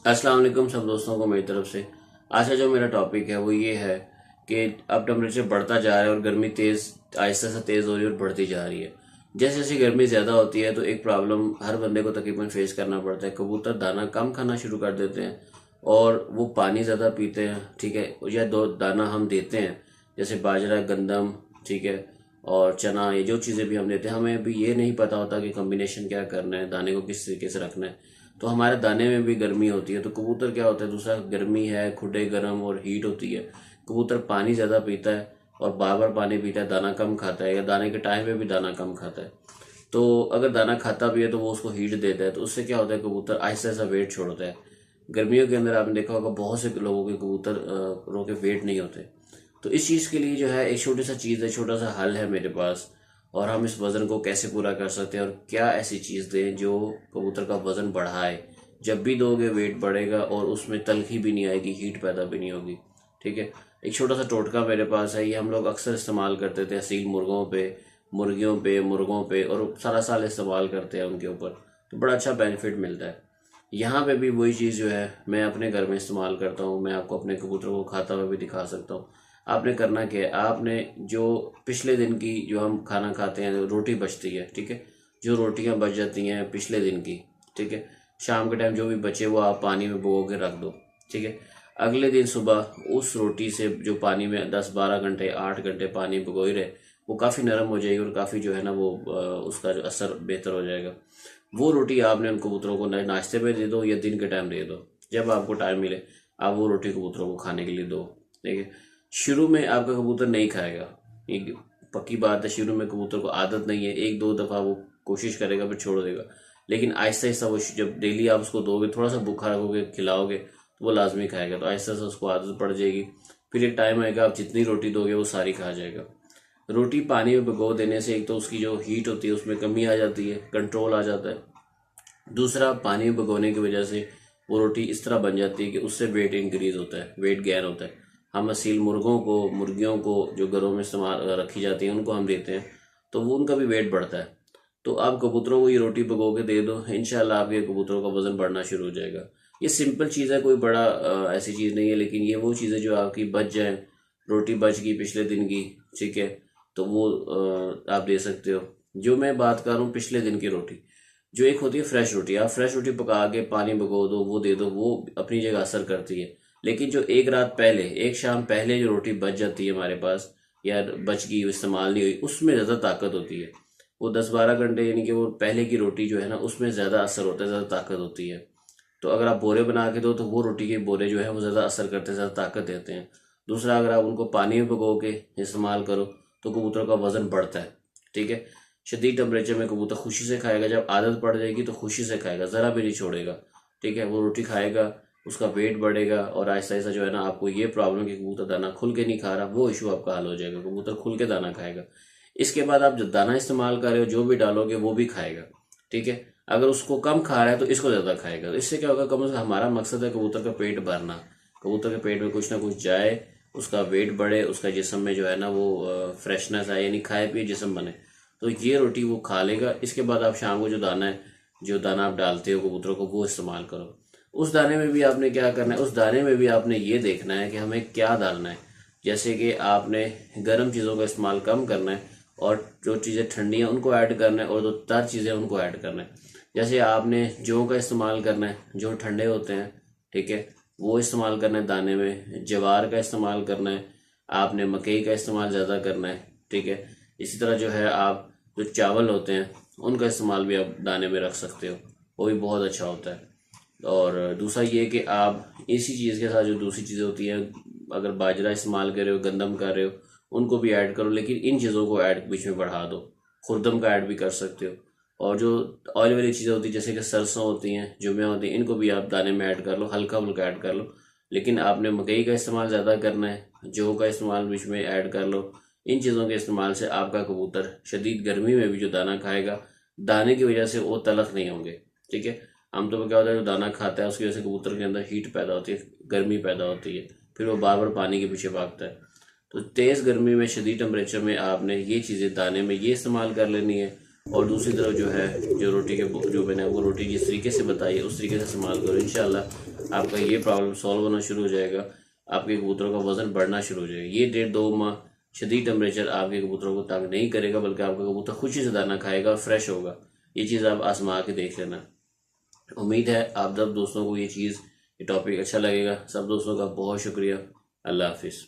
अस्सलाम वालेकुम सब दोस्तों को मेरी तरफ से। आज का जो मेरा टॉपिक है वो ये है कि अब टेम्परेचर बढ़ता जा रहा है और गर्मी तेज़ आहिस्ता से तेज़ हो रही है और बढ़ती जा रही है। जैसे जैसे गर्मी ज़्यादा होती है तो एक प्रॉब्लम हर बंदे को तकरीबन फेस करना पड़ता है। कबूतर दाना कम खाना शुरू कर देते हैं और वो पानी ज़्यादा पीते हैं, ठीक है, या दो दाना हम देते हैं जैसे बाजरा, गंदम, ठीक है, और चना, ये जो चीज़ें भी हम देते हैं हमें भी ये नहीं पता होता कि कम्बिनेशन क्या करना है, दाने को किस तरीके से रखना है। तो हमारे दाने में भी गर्मी होती है। तो कबूतर क्या होता है, दूसरा गर्मी है, खुडे गर्म और हीट होती है। कबूतर पानी ज़्यादा पीता है और बार बार पानी पीता है, दाना कम खाता है या दाने के टाइम पे भी दाना कम खाता है। तो अगर दाना खाता भी है तो वो उसको हीट देता है, तो उससे क्या होता है, कबूतर आहिस्ता आहिस्ता वेट छोड़ता है। गर्मियों के अंदर आपने देखा होगा बहुत से लोगों के कबूतर रो के वेट नहीं होते। तो इस चीज़ के लिए जो है एक छोटी सा चीज़ है, छोटा सा हल है मेरे पास। और हम इस वज़न को कैसे पूरा कर सकते हैं और क्या ऐसी चीज़ दें जो कबूतर का वज़न बढ़ाए। जब भी दोगे वेट बढ़ेगा और उसमें तलखी भी नहीं आएगी, हीट पैदा भी नहीं होगी, ठीक है। एक छोटा सा टोटका मेरे पास है, ये हम लोग अक्सर इस्तेमाल करते थे असील मुर्गों पे, मुर्गियों पे, मुर्गों पे, और सारा साल इस्तेमाल करते हैं उनके ऊपर। तो बड़ा अच्छा बेनिफिट मिलता है। यहाँ पे भी वही चीज़ जो है मैं अपने घर में इस्तेमाल करता हूँ। मैं आपको अपने कबूतरों को खाता हुआ भी दिखा सकता हूँ। आपने करना क्या है, आपने जो पिछले दिन की जो हम खाना खाते हैं, जो रोटी बचती है, ठीक है, जो रोटियां बच जाती हैं पिछले दिन की, ठीक है, शाम के टाइम जो भी बचे वो आप पानी में भिगो के रख दो, ठीक है। अगले दिन सुबह उस रोटी से जो पानी में 10-12 घंटे 8 घंटे पानी भिगोई रहे, वो काफ़ी नरम हो जाएगी और काफ़ी जो है ना वो उसका जो असर बेहतर हो जाएगा। वो रोटी आपने उन कबूतरों को नाश्ते में दे दो या दिन के टाइम दे दो, जब आपको टाइम मिले आप वो रोटी कबूतरों को खाने के लिए दो, ठीक है। शुरू में आपका कबूतर नहीं खाएगा, एक पक्की बात है। शुरू में कबूतर को आदत नहीं है, 1-2 दफ़ा वो कोशिश करेगा फिर छोड़ देगा। लेकिन आहिस्ता आहिस्ता वो जब डेली आप उसको दोगे, थोड़ा सा भूखा रखोगे, खिलाओगे, तो वो लाजमी खाएगा। तो आहिस्ता आहिस्ता उसको आदत पड़ जाएगी। फिर एक टाइम आएगा आप जितनी रोटी दोगे वो सारी खा जाएगा। रोटी पानी में भिगो देने से एक तो उसकी जो हीट होती है उसमें कमी आ जाती है, कंट्रोल आ जाता है। दूसरा, पानी में भिगोने की वजह से वो रोटी इस तरह बन जाती है कि उससे वेट इंक्रीज होता है, वेट गेन होता है। हम असील मुर्गों को, मुर्गियों को जो घरों में इस्तेमाल रखी जाती हैं उनको हम देते हैं, तो वो उनका भी वेट बढ़ता है। तो आप कबूतरों को ये रोटी भिगो के दे दो, इंशाल्लाह आपके कबूतरों का वजन बढ़ना शुरू हो जाएगा। ये सिंपल चीज़ है, कोई बड़ा ऐसी चीज़ नहीं है, लेकिन ये वो चीज़ें जो आपकी बच जाए, रोटी बच गई पिछले दिन की, ठीक है, तो वो आप दे सकते हो। जो मैं बात कर रहा हूँ पिछले दिन की रोटी, जो एक होती है फ्रेश रोटी, आप फ्रेश रोटी पका के पानी भिगो दो, वो दे दो, वो अपनी जगह असर करती है। लेकिन जो एक रात पहले, एक शाम पहले जो रोटी बच जाती है हमारे पास, या बच गई, इस्तेमाल नहीं हुई, उसमें ज़्यादा ताकत होती है। वो 10-12 घंटे यानी कि वो पहले की रोटी जो है ना उसमें ज़्यादा असर होता है, ज़्यादा ताकत होती है। तो अगर आप बोरे बना के दो तो वो रोटी के बोरे जो है वो ज़्यादा असर करते हैं, ज़्यादा ताकत देते हैं। दूसरा, अगर आप उनको पानी में भिगो के इस्तेमाल करो तो कबूतरों का वज़न बढ़ता है, ठीक है। शदीद टेम्परेचर में कबूतर खुशी से खाएगा, जब आदत पड़ जाएगी तो खुशी से खाएगा, ज़रा भी नहीं छोड़ेगा, ठीक है। वो रोटी खाएगा, उसका वेट बढ़ेगा और आहिस्ता आहिस्ता जो है ना आपको ये प्रॉब्लम कि कबूतर दाना खुल के नहीं खा रहा, वो इशू आपका हल हो जाएगा, कबूतर खुल के दाना खाएगा। इसके बाद आप जो दाना इस्तेमाल कर रहे हो, जो भी डालोगे वो भी खाएगा, ठीक है। अगर उसको कम खा रहा है तो इसको ज़्यादा खाएगा। तो इससे क्या होगा, कम से कम हमारा मकसद है कबूतर का पेट भरना, कबूतर के पेट में कुछ ना कुछ जाए, उसका वेट बढ़े, उसका जिस्म में जो है ना वो फ्रेशनेस आए, यानी खाए पिए जिस्म बने। तो ये रोटी वो खा लेगा। इसके बाद आप शाम को जो दाना है, जो दाना आप डालते हो कबूतरों को, वो इस्तेमाल करो। उस दाने में भी आपने क्या करना है, उस दाने में भी आपने ये देखना है कि हमें क्या डालना है। जैसे कि आपने गर्म चीज़ों का इस्तेमाल कम करना है और जो चीज़ें ठंडी हैं उनको ऐड करना है और जो तर चीज़ें उनको ऐड करना है। जैसे आपने जौ का इस्तेमाल करना है, जो ठंडे होते हैं, ठीक है, वो इस्तेमाल करना है दाने में। जवार का इस्तेमाल करना है, आपने मकई का इस्तेमाल ज़्यादा करना है, ठीक है। इसी तरह जो है आप जो चावल होते हैं उनका इस्तेमाल भी आप दाने में रख सकते हो, वो भी बहुत अच्छा होता है। और दूसरा ये कि आप इसी चीज़ के साथ जो दूसरी चीज़ें होती हैं, अगर बाजरा इस्तेमाल कर रहे हो, गंदम कर रहे हो, उनको भी ऐड करो, लेकिन इन चीज़ों को ऐड बीच में बढ़ा दो। खुरदम का ऐड भी कर सकते हो। और जो ऑयल वाली चीज़ें होती हैं जैसे कि सरसों होती हैं, जुमिया होती हैं, इनको भी आप दाने में ऐड कर लो, हल्का फुल्का ऐड कर लो। लेकिन आपने मकई का इस्तेमाल ज़्यादा करना है, जौ का इस्तेमाल बीच में ऐड कर लो। इन चीज़ों के इस्तेमाल से आपका कबूतर शदीद गर्मी में भी जो दाना खाएगा, दाने की वजह से वो तलख नहीं होंगे, ठीक है। आमतौर पर क्या होता है, जो दाना खाता है उसकी वजह से कबूतर के अंदर हीट पैदा होती है, गर्मी पैदा होती है, फिर वो बार बार पानी के पीछे भागता है। तो तेज़ गर्मी में, शदीद टेम्परेचर में आपने ये चीज़ें दाने में ये इस्तेमाल कर लेनी है। और दूसरी तरफ जो है जो रोटी के जो मैंने आपको रोटी जिस तरीके से बताई है उस तरीके से इस्तेमाल करो, इंशाल्लाह आपका ये प्रॉब्लम सॉल्व होना शुरू हो जाएगा। आपके कबूतरों का वजन बढ़ना शुरू हो जाएगा। ये 1.5-2 माह शदीद टेम्परेचर आपके कबूतरों को तंग नहीं करेगा, बल्कि आपका कबूतर खुशी से दाना खाएगा और फ्रेश होगा। ये चीज़ आप आजमा के देख लेना। उम्मीद है आप सब दोस्तों को ये टॉपिक अच्छा लगेगा। सब दोस्तों का बहुत शुक्रिया। अल्लाह हाफिज़।